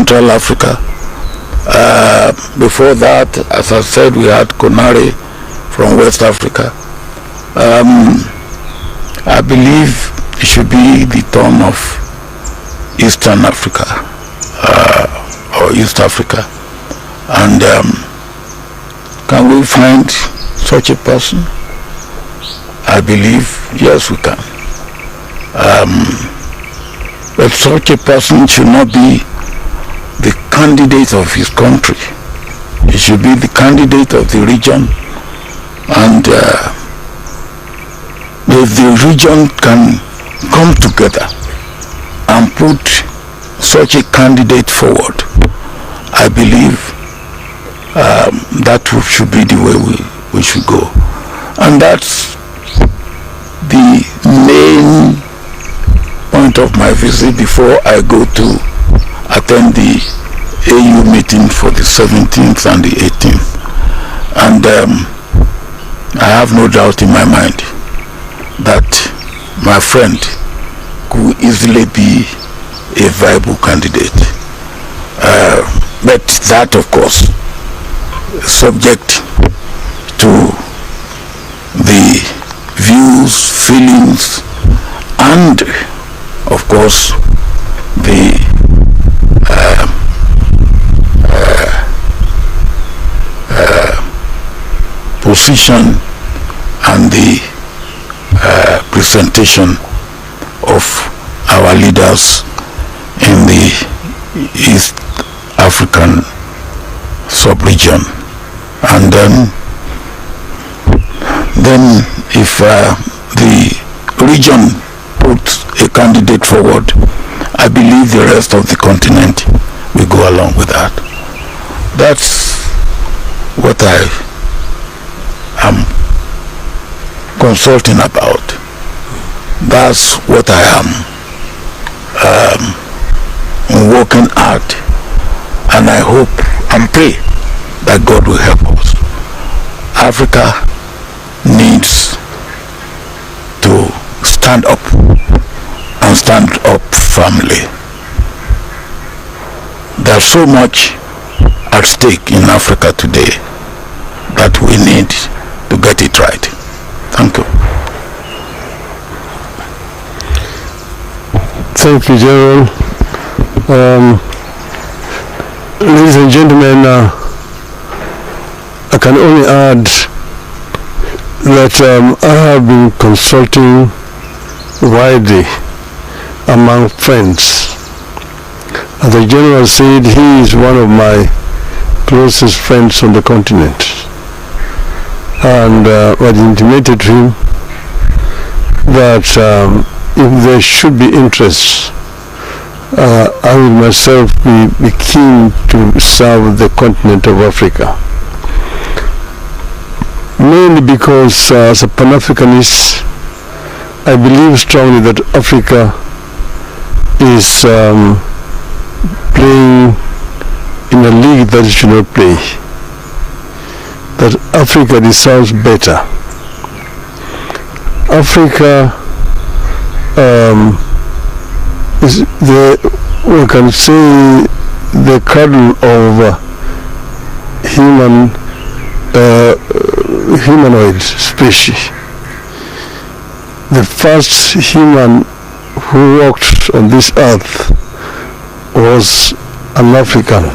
Central Africa. Before that, as I said, we had Konare from West Africa. I believe it should be the turn of Eastern Africa or East Africa. And can we find such a person? I believe, yes, we can. But such a person should not be the candidate of his country. He should be the candidate of the region. And if the region can come together and put such a candidate forward, I believe that should be the way we should go. And that's the main point of my visit before I go to attend the AU meeting for the 17th and the 18th. And I have no doubt in my mind that my friend could easily be a viable candidate. But that, of course, is subject to the views, feelings, and, of course, the position and the presentation of our leaders in the East African sub-region. And then if the region puts a candidate forward, I believe the rest of the continent will go along with that. That's what I am consulting about. That's what I am working at, and I hope and pray that God will help us. Africa needs to stand up and stand up firmly. There's so much at stake in Africa today that we need to get it right. Thank you. Thank you, General. Ladies and gentlemen, I can only add that I have been consulting widely among friends. As the General said, he is one of my closest friends on the continent. And I intimated to him that if there should be interest, I will myself be keen to serve the continent of Africa. Mainly because as a Pan-Africanist, I believe strongly that Africa is playing in a league that it should not play. That Africa deserves better. Africa is we can say, the cradle of humanoid species. The first human who walked on this earth was an African.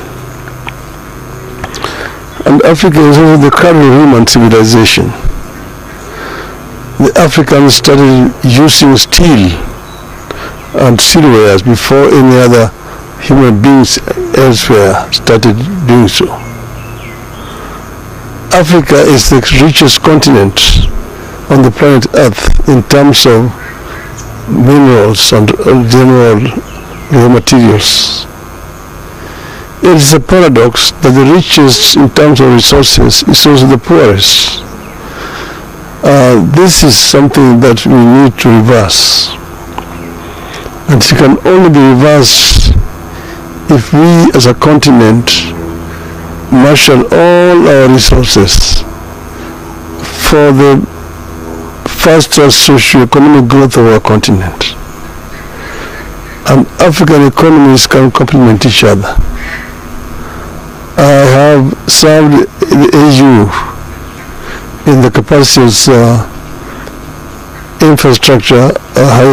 And Africa is also the cradle of human civilization. The Africans started using steel and steelwares before any other human beings elsewhere started doing so. Africa is the richest continent on the planet Earth in terms of minerals and general raw materials. It is a paradox that the richest in terms of resources is also the poorest. This is something that we need to reverse. And it can only be reversed if we as a continent marshal all our resources for the faster socio-economic growth of our continent. And African economies can complement each other. served the AU in the capacity as infrastructure, high